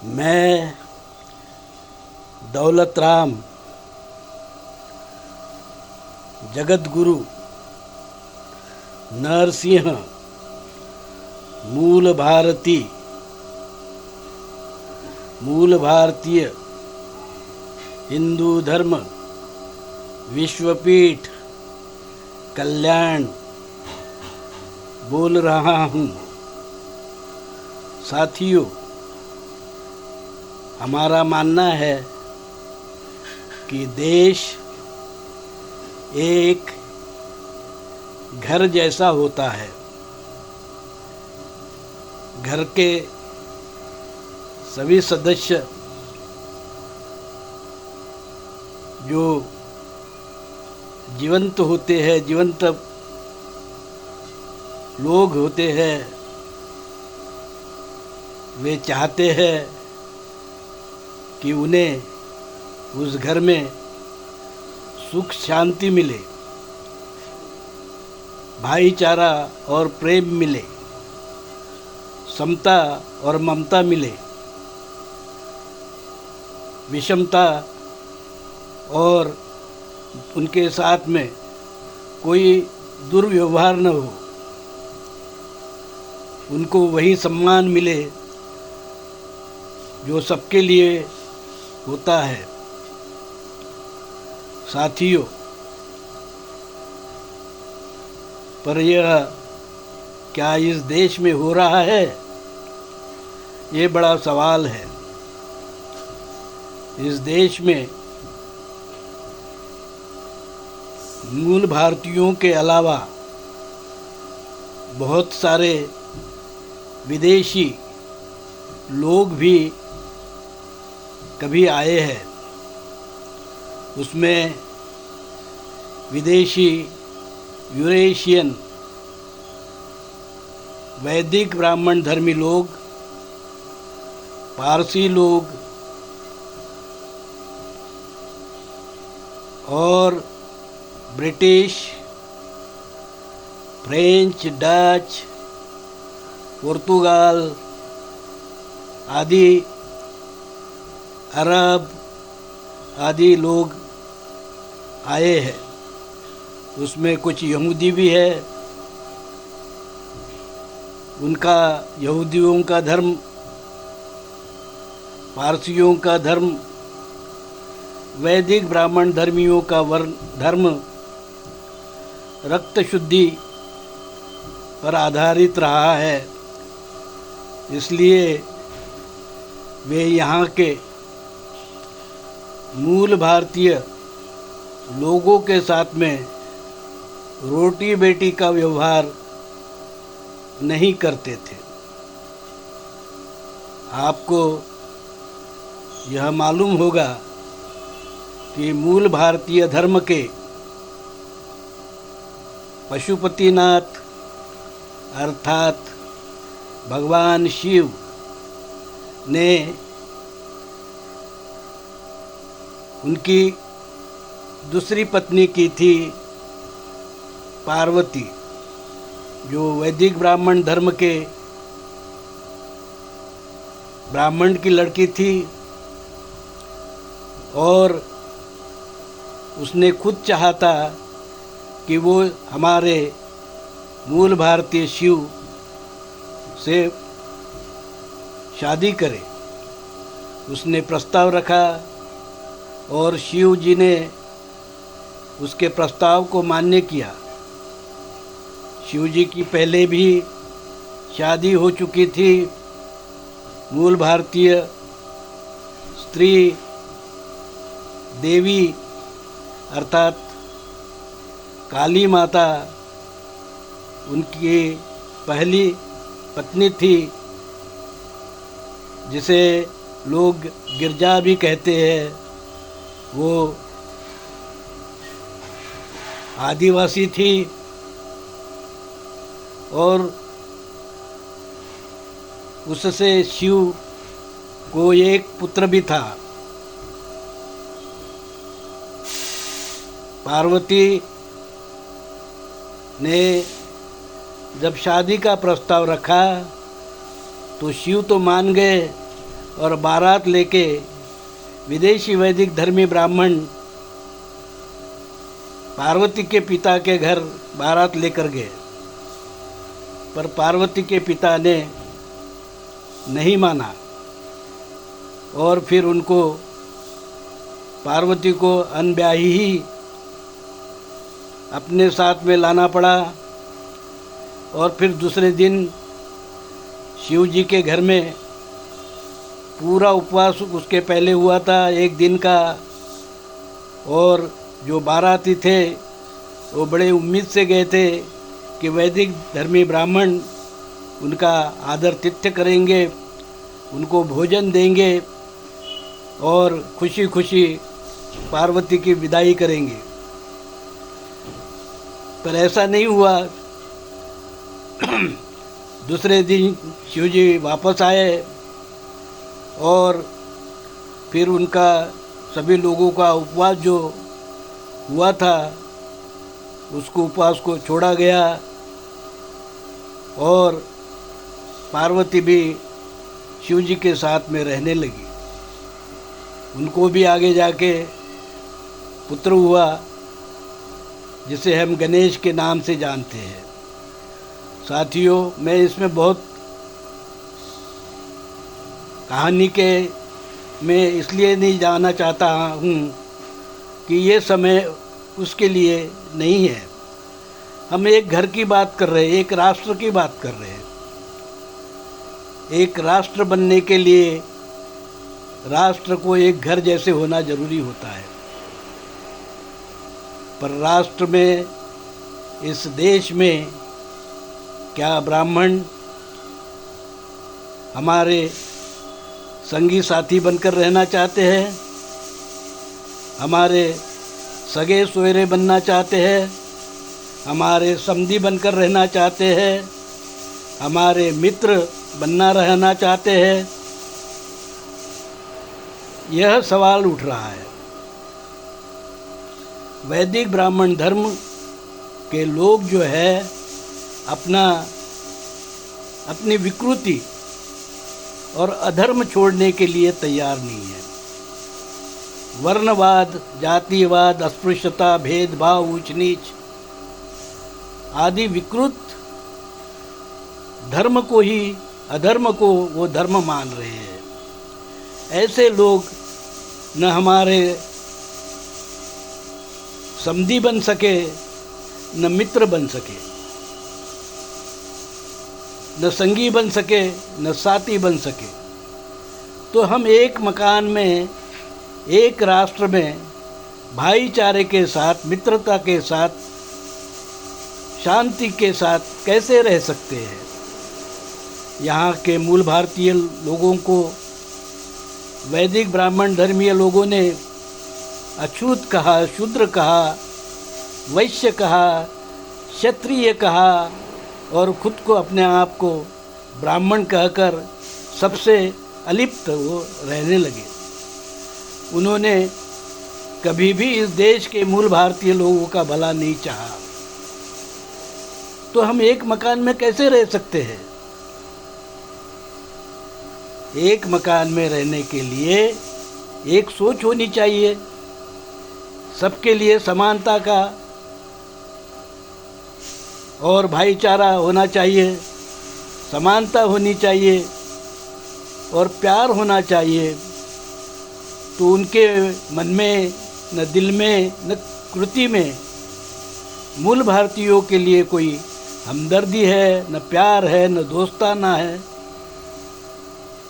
मैं दौलत राम जगत गुरु नरसिंह मूल भारतीय हिंदू धर्म विश्वपीठ कल्याण बोल रहा हूँ। साथियों, हमारा मानना है कि देश एक घर जैसा होता है। घर के सभी सदस्य जो जीवंत होते हैं, जीवंत लोग होते हैं, वे चाहते हैं कि उन्हें उस घर में सुख शांति मिले, भाईचारा और प्रेम मिले, समता और ममता मिले, विषमता और उनके साथ में कोई दुर्व्यवहार न हो, उनको वही सम्मान मिले जो सबके लिए होता है। साथियों, पर यह क्या इस देश में हो रहा है? ये बड़ा सवाल है। इस देश में मूल भारतीयों के अलावा बहुत सारे विदेशी लोग भी कभी आए हैं। उसमें विदेशी यूरेशियन वैदिक ब्राह्मण धर्मी लोग, पारसी लोग और ब्रिटिश, फ्रेंच, डच, पुर्तगाल आदि, अरब आदि लोग आए हैं। उसमें कुछ यहूदी भी है। उनका यहूदियों का धर्म, पारसियों का धर्म, वैदिक ब्राह्मण धर्मियों का धर्म रक्त शुद्धि पर आधारित रहा है। इसलिए वे यहाँ के मूल भारतीय लोगों के साथ में रोटी बेटी का व्यवहार नहीं करते थे। आपको यह मालूम होगा कि मूल भारतीय धर्म के पशुपतिनाथ अर्थात भगवान शिव ने उनकी दूसरी पत्नी की थी पार्वती, जो वैदिक ब्राह्मण धर्म के ब्राह्मण की लड़की थी, और उसने खुद चाहा था कि वो हमारे मूल भारतीय शिव से शादी करे। उसने प्रस्ताव रखा और शिव जी ने उसके प्रस्ताव को मान्य किया। शिव जी की पहले भी शादी हो चुकी थी। मूल भारतीय स्त्री देवी अर्थात काली माता उनकी पहली पत्नी थी, जिसे लोग गिरजा भी कहते हैं। वो आदिवासी थी और उससे शिव को एक पुत्र भी था। पार्वती ने जब शादी का प्रस्ताव रखा तो शिव तो मान गए, और बारात लेके विदेशी वैदिक धर्मी ब्राह्मण पार्वती के पिता के घर बारात लेकर गए, पर पार्वती के पिता ने नहीं माना और फिर उनको पार्वती को अनब्याही ही अपने साथ में लाना पड़ा। और फिर दूसरे दिन शिव जी के घर में पूरा उपवास उसके पहले हुआ था 1 दिन का, और जो बाराती थे वो बड़े उम्मीद से गए थे कि वैदिक धर्मी ब्राह्मण उनका आदर तिथ्य करेंगे, उनको भोजन देंगे और खुशी खुशी पार्वती की विदाई करेंगे। पर ऐसा नहीं हुआ। दूसरे दिन शिव जी वापस आए और फिर उनका सभी लोगों का उपवास जो हुआ था उसको उपवास को छोड़ा गया और पार्वती भी शिव जी के साथ में रहने लगी। उनको भी आगे जाके पुत्र हुआ जिसे हम गणेश के नाम से जानते हैं। साथियों, मैं इसमें बहुत कहानी के में इसलिए नहीं जाना चाहता हूँ कि ये समय उसके लिए नहीं है। हम एक घर की बात कर रहे हैं, एक राष्ट्र की बात कर रहे हैं। एक राष्ट्र बनने के लिए राष्ट्र को एक घर जैसे होना जरूरी होता है। पर राष्ट्र में, इस देश में क्या ब्राह्मण हमारे संगी साथी बनकर रहना चाहते हैं? हमारे सगे सोयरे बनना चाहते हैं? हमारे समधी बनकर रहना चाहते हैं? हमारे मित्र बनना रहना चाहते हैं? यह सवाल उठ रहा है। वैदिक ब्राह्मण धर्म के लोग जो है अपनी विकृति और अधर्म छोड़ने के लिए तैयार नहीं है। वर्णवाद, जातिवाद, अस्पृश्यता, भेदभाव, ऊंच नीच आदि विकृत धर्म को ही, अधर्म को वो धर्म मान रहे हैं। ऐसे लोग न हमारे समधी बन सके, न मित्र बन सके, न संगी बन सके, न साथी बन सके। तो हम एक मकान में, एक राष्ट्र में भाईचारे के साथ, मित्रता के साथ, शांति के साथ कैसे रह सकते हैं? यहाँ के मूल भारतीय लोगों को वैदिक ब्राह्मण धर्मीय लोगों ने अछूत कहा, शूद्र कहा, वैश्य कहा, क्षत्रिय कहा और खुद को, अपने आप को ब्राह्मण कहकर सबसे अलिप्त वो रहने लगे। उन्होंने कभी भी इस देश के मूल भारतीय लोगों का भला नहीं चाहा। तो हम एक मकान में कैसे रह सकते हैं? एक मकान में रहने के लिए एक सोच होनी चाहिए, सबके लिए समानता का और भाईचारा होना चाहिए, समानता होनी चाहिए और प्यार होना चाहिए। तो उनके मन में, न दिल में, न कृति में मूल भारतीयों के लिए कोई हमदर्दी है, न प्यार है, न दोस्ताना है।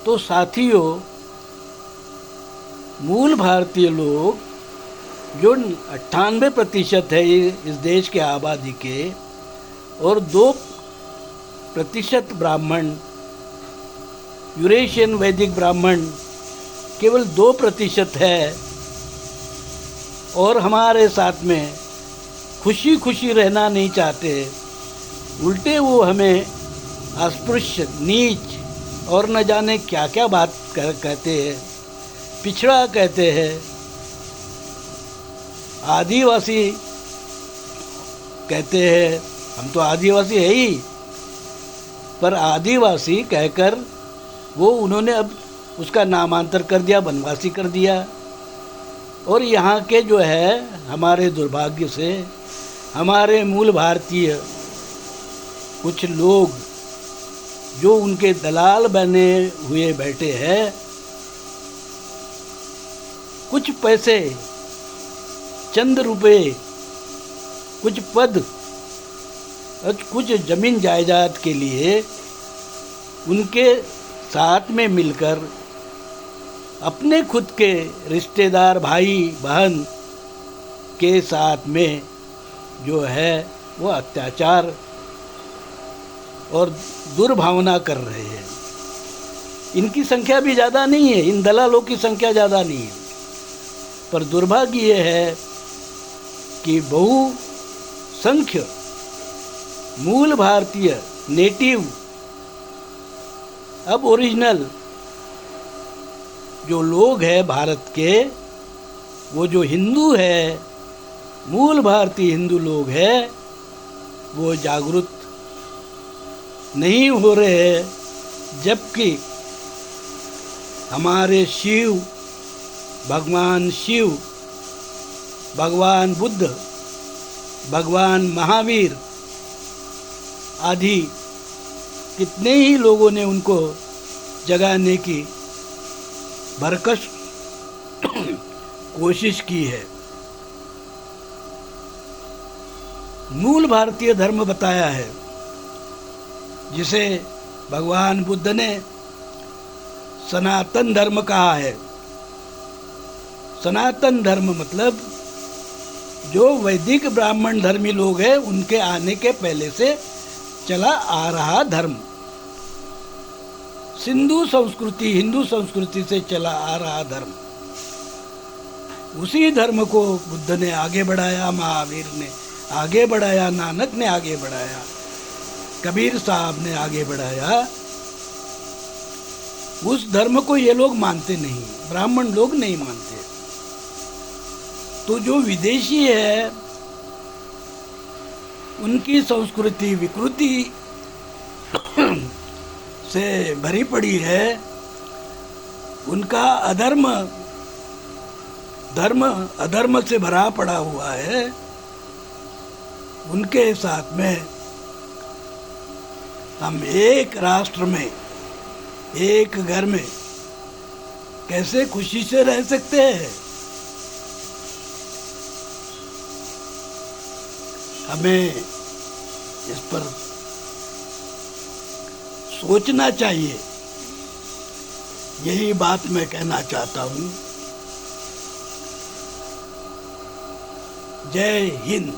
तो साथियों, मूल भारतीय लोग जो 98% है इस देश के आबादी के, और 2% ब्राह्मण, यूरेशियन वैदिक ब्राह्मण केवल 2% है, और हमारे साथ में खुशी खुशी रहना नहीं चाहते। उल्टे वो हमें अस्पृश्य, नीच और न जाने क्या क्या बात कहते हैं, पिछड़ा कहते हैं, आदिवासी कहते हैं। हम तो आदिवासी है ही, पर आदिवासी कहकर वो उन्होंने अब उसका नामांतर कर दिया, बनवासी कर दिया। और यहाँ के जो है हमारे दुर्भाग्य से हमारे मूल भारतीय कुछ लोग जो उनके दलाल बने हुए बैठे हैं, कुछ पैसे, चंद रुपए, कुछ पद और कुछ जमीन जायदाद के लिए उनके साथ में मिलकर अपने खुद के रिश्तेदार भाई बहन के साथ में जो है वो अत्याचार और दुर्भावना कर रहे हैं। इनकी संख्या भी ज़्यादा नहीं है, इन दलालों की संख्या ज़्यादा नहीं है, पर दुर्भाग्य ये है कि बहुसंख्य मूल भारतीय, नेटिव, अब ओरिजिनल जो लोग हैं भारत के, वो जो हिंदू है, मूल भारतीय हिंदू लोग हैं, वो जागरूक नहीं हो रहे हैं। जबकि हमारे शिव, भगवान शिव, भगवान बुद्ध, भगवान महावीर आदि कितने ही लोगों ने उनको जगाने की भरकस कोशिश की है। मूल भारतीय धर्म बताया है, जिसे भगवान बुद्ध ने सनातन धर्म कहा है। सनातन धर्म मतलब जो वैदिक ब्राह्मण धर्मी लोग हैं उनके आने के पहले से चला आ रहा धर्म, सिंधु संस्कृति, हिंदू संस्कृति से चला आ रहा धर्म, उसी धर्म को बुद्ध ने आगे बढ़ाया, महावीर ने आगे बढ़ाया, नानक ने आगे बढ़ाया, कबीर साहब ने आगे बढ़ाया। उस धर्म को ये लोग मानते नहीं, ब्राह्मण लोग नहीं मानते। तो जो विदेशी है उनकी संस्कृति विकृति से भरी पड़ी है, उनका अधर्म धर्म अधर्म से भरा पड़ा हुआ है। उनके साथ में हम एक राष्ट्र में, एक घर में कैसे खुशी से रह सकते हैं? हमें इस पर सोचना चाहिए। यही बात मैं कहना चाहता हूँ। जय हिंद।